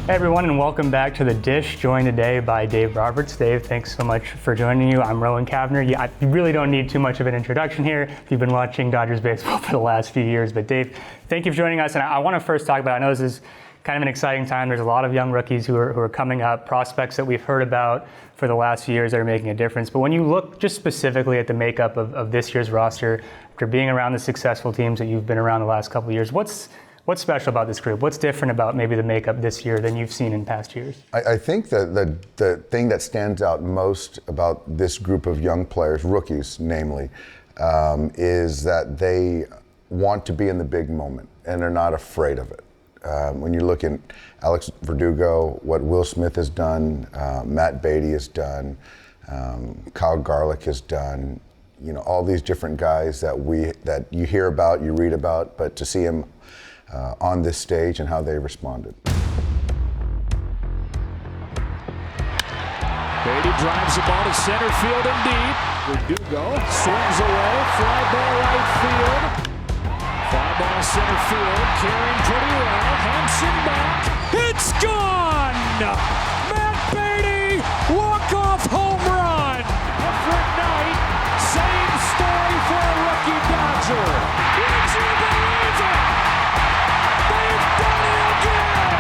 Hey everyone, and welcome back to The Dish, joined today by Dave Roberts. Dave, thanks so much for joining you. I'm Rowan Kavner. You really don't need too much of an introduction here if you've been watching Dodgers baseball for the last few years. But Dave, thank you for joining us. And I want to first talk about, I know this is kind of an exciting time. There's a lot of young rookies who are coming up, prospects that we've heard about for the last few years that are making a difference. But when you look just specifically at the makeup of this year's roster, after being around the successful teams that you've been around the last couple of years, What's special about this group? What's different about maybe the makeup this year than you've seen in past years? I think that the thing that stands out most about this group of young players, rookies namely, is that they want to be in the big moment and they're not afraid of it. When you look at Alex Verdugo, what Will Smith has done, Matt Beatty has done, Kyle Garlick has done, all these different guys that you hear about, you read about, but to see him on this stage and how they responded. Beatty drives the ball to center field and deep. Verdugo swings away, fly ball right field. Fly ball center field, carrying pretty well. Hanson back, it's gone! Matt Beatty, walk-off home run! Different night, same story for a rookie Dodger. Would you believe it? They've done it again!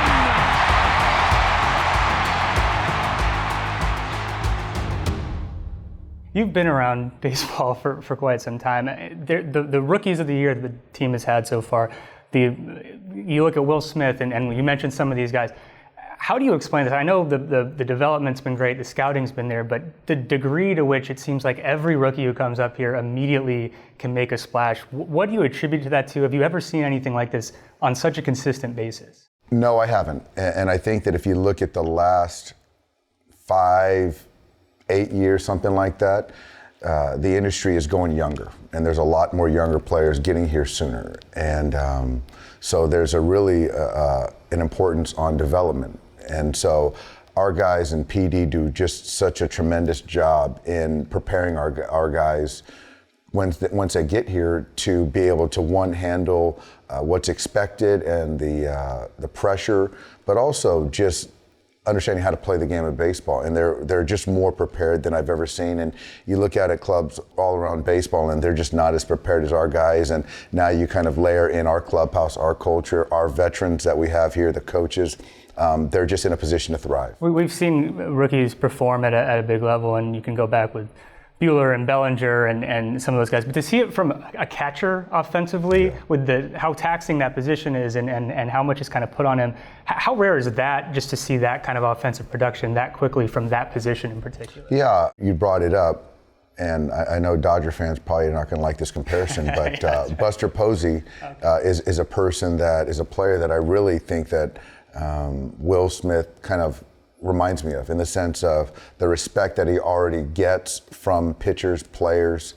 You've been around baseball for quite some time. The rookies of the year that the team has had so far, you look at Will Smith, and you mentioned some of these guys. How do you explain this? I know the development's been great, the scouting's been there, but the degree to which it seems like every rookie who comes up here immediately can make a splash, what do you attribute to that to? Have you ever seen anything like this on such a consistent basis? No, I haven't. And I think that if you look at the last 5-8 years, something like that, the industry is going younger, and there's a lot more younger players getting here sooner. And so there's a really an importance on development. And so our guys in PD do just such a tremendous job in preparing our guys once they get here to be able to, one, handle what's expected and the pressure, but also just understanding how to play the game of baseball. And they're just more prepared than I've ever seen. And you look at clubs all around baseball and they're just not as prepared as our guys. And now you kind of layer in our clubhouse, our culture, our veterans that we have here, the coaches. They're just in a position to thrive. We've seen rookies perform at a big level, and you can go back with Buehler and Bellinger and some of those guys. But to see it from a catcher offensively, with how taxing that position is and how much is kind of put on him, how rare is that, just to see that kind of offensive production that quickly from that position in particular? Yeah, you brought it up, and I know Dodger fans probably are not going to like this comparison, but Buster Posey is a person that is a player that I really think that Will Smith kind of reminds me of, in the sense of the respect that he already gets from pitchers, players.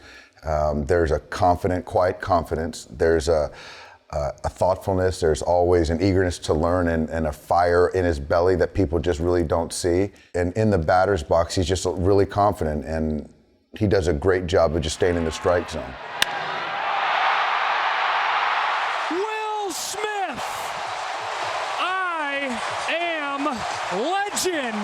There's a quiet confidence. There's a thoughtfulness. There's always an eagerness to learn and a fire in his belly that people just really don't see. And in the batter's box, he's just really confident, and he does a great job of just staying in the strike zone. Will Smith, I am legend.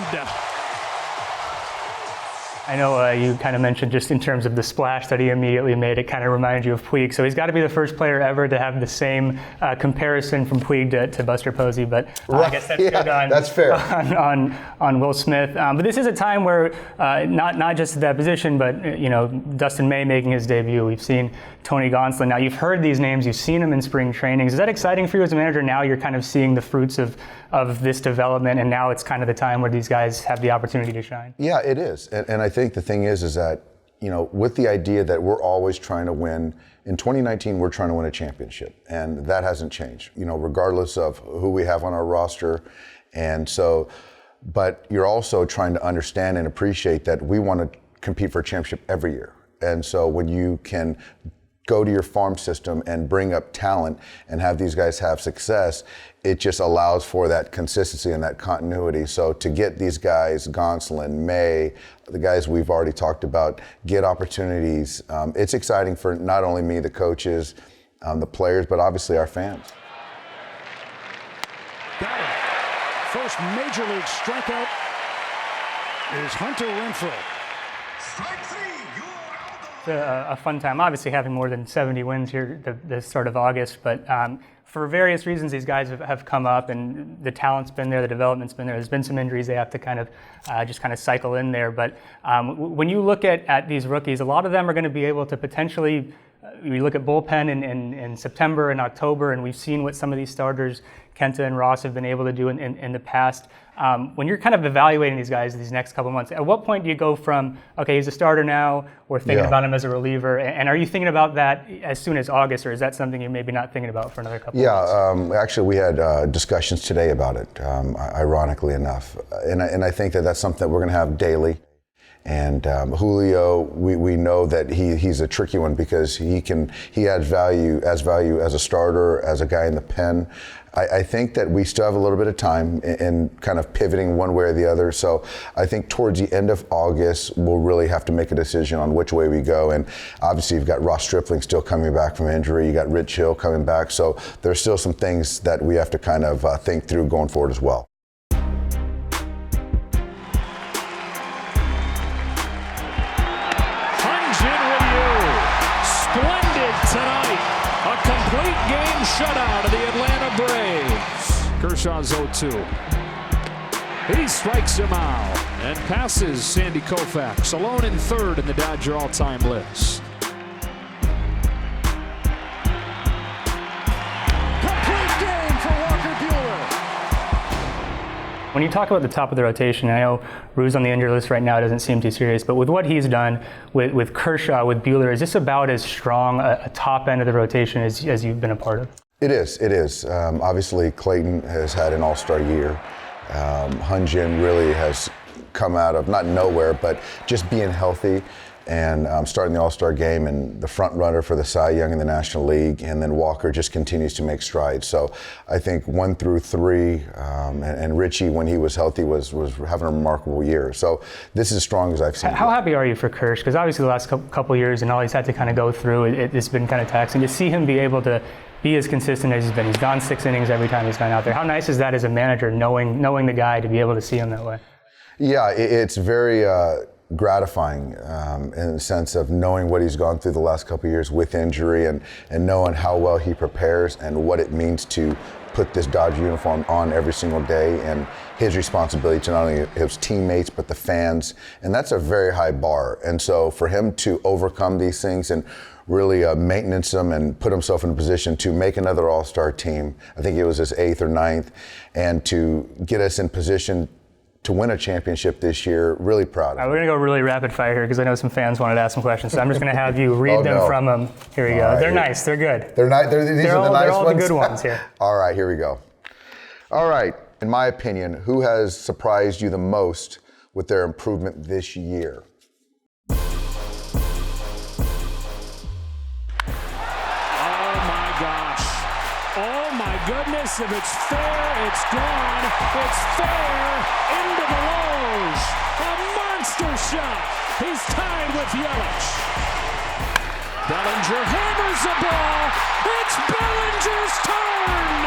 I know you kind of mentioned, just in terms of the splash that he immediately made, it kind of reminds you of Puig. So he's got to be the first player ever to have the same comparison from Puig to Buster Posey. But I guess that's good that's fair. on Will Smith. But this is a time where not just at that position, but Dustin May making his debut. We've seen Tony Gonsolin. Now you've heard these names, you've seen them in spring trainings. Is that exciting for you as a manager? Now you're kind of seeing the fruits of this development, and now it's kind of the time where these guys have the opportunity to shine. Yeah, it is, and I think the thing is that with the idea that we're always trying to win. In 2019, we're trying to win a championship, and that hasn't changed. Regardless of who we have on our roster, and so, but you're also trying to understand and appreciate that we want to compete for a championship every year, and so when you can go to your farm system and bring up talent and have these guys have success, it just allows for that consistency and that continuity. So to get these guys, Gonsolin, May, the guys we've already talked about, get opportunities, it's exciting for not only me, the coaches, the players, but obviously our fans. Got it. First major league strikeout is Hunter Renfroe. Strike three, you're A fun time, obviously having more than 70 wins here the start of August, but for various reasons these guys have come up, and the talent's been there, the development's been there. There's been some injuries they have to kind of just cycle in there, but when you look at these rookies, a lot of them are going to be able to potentially, you look at bullpen in September and October, and we've seen what some of these starters, Kenta and Ross, have been able to do in the past. When you're kind of evaluating these guys these next couple months, at what point do you go from, okay, he's a starter now, we're thinking about him as a reliever, and are you thinking about that as soon as August, or is that something you're maybe not thinking about for another couple of months? Actually we had discussions today about it, ironically enough. And I think that's something that we're going to have daily. And Julio, we know that he's a tricky one because he adds value as a starter, as a guy in the pen. I think that we still have a little bit of time in kind of pivoting one way or the other. So I think towards the end of August, we'll really have to make a decision on which way we go. And obviously you've got Ross Stripling still coming back from injury. You got Rich Hill coming back. So there's still some things that we have to kind of think through going forward as well. Tonight, a complete game shutout of the Atlanta Braves. Kershaw's 0-2. He strikes him out and passes Sandy Koufax, alone in third in the Dodger all-time list. Complete game for Walker Buehler. When you talk about the top of the rotation, I know Rue's on the injury list right now, it doesn't seem too serious, but with what he's done with Kershaw, with Buehler, is this about as strong a top end of the rotation as you've been a part of? It is. Obviously, Clayton has had an all-star year. Hyun-Jin really has come out of, not nowhere, but just being healthy and starting the all-star game and the front runner for the Cy Young in the National League. And then Walker just continues to make strides. So I think 1 through 3, and Richie, when he was healthy, was having a remarkable year. So this is as strong as I've seen. How happy are you for Kersh? Because obviously the last couple of years and all he's had to kind of go through, it's been kind of taxing. To see him be able to be as consistent as he's been. He's gone 6 innings every time he's gone out there. How nice is that as a manager, knowing the guy, to be able to see him that way? Yeah, it's very gratifying in the sense of knowing what he's gone through the last couple of years with injury and knowing how well he prepares and what it means to put this Dodger uniform on every single day, and his responsibility to not only his teammates but the fans. And that's a very high bar. And so for him to overcome these things and really maintenance them and put himself in a position to make another all-star team, I think it was his 8th or 9th, and to get us in position to win a championship this year, really proud of him. We're going to go really rapid fire here because I know some fans wanted to ask some questions. So I'm just going to have you read them from them. Here we go. Right, they're nice. They're good. These are the nice ones? They're all the good ones here. All right, here we go. All right, in my opinion, who has surprised you the most with their improvement this year? Goodness, if it's fair, it's gone. It's fair into the lows. A monster shot. He's tied with Yelich. Bellinger hammers the ball. It's Bellinger's turn.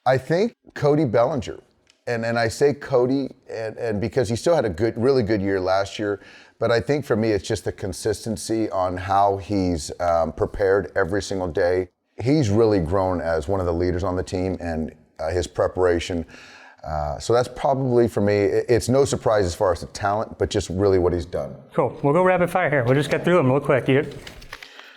I think Cody Bellinger. And I say Cody and because he still had a really good year last year. But I think for me, it's just the consistency on how he's prepared every single day. He's really grown as one of the leaders on the team, and his preparation. So that's probably, for me, it's no surprise as far as the talent, but just really what he's done. Cool. We'll go rapid fire here. We'll just get through them real quick.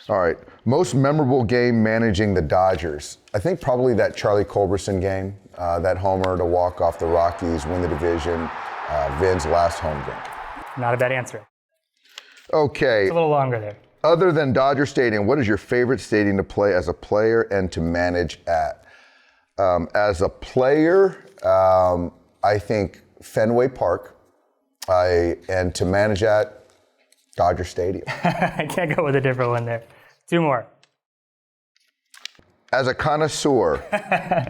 All right. Most memorable game managing the Dodgers. I think probably that Charlie Culberson game, that homer to walk off the Rockies, win the division, Vin's last home game. Not a bad answer. Okay. It's a little longer there. Other than Dodger Stadium, what is your favorite stadium to play as a player and to manage at? As a player, I think Fenway Park, and to manage at Dodger Stadium. I can't go with a different one there. 2 more. As a connoisseur,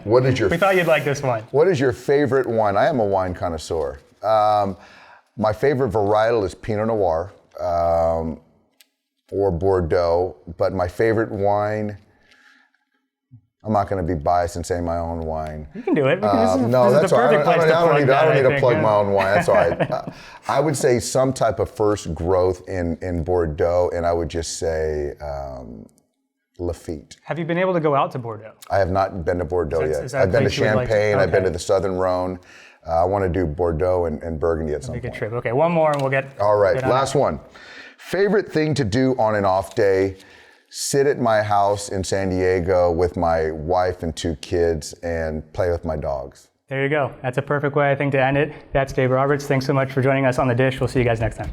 what is your? We thought you'd like this one. What is your favorite wine? I am a wine connoisseur. My favorite varietal is Pinot Noir or Bordeaux, but my favorite wine, I'm not going to be biased and say my own wine. You can do it. No, this is that's the all right. perfect place to plug that, I don't need to plug yeah. my own wine. That's all right. I would say some type of first growth in Bordeaux, and I would just say Lafite. Have you been able to go out to Bordeaux? I have not been to Bordeaux Is yet. that a I've been to place you would like to- Champagne. I've been okay. to the Southern Rhone. I want to do Bordeaux and Burgundy at some Make a point. trip. Okay, one more and we'll get. All right, get on last out. one. Favorite thing to do on an off day? Sit at my house in San Diego with my wife and 2 kids and play with my dogs. There you go. That's a perfect way, I think, to end it. That's Dave Roberts. Thanks so much for joining us on The Dish. We'll see you guys next time.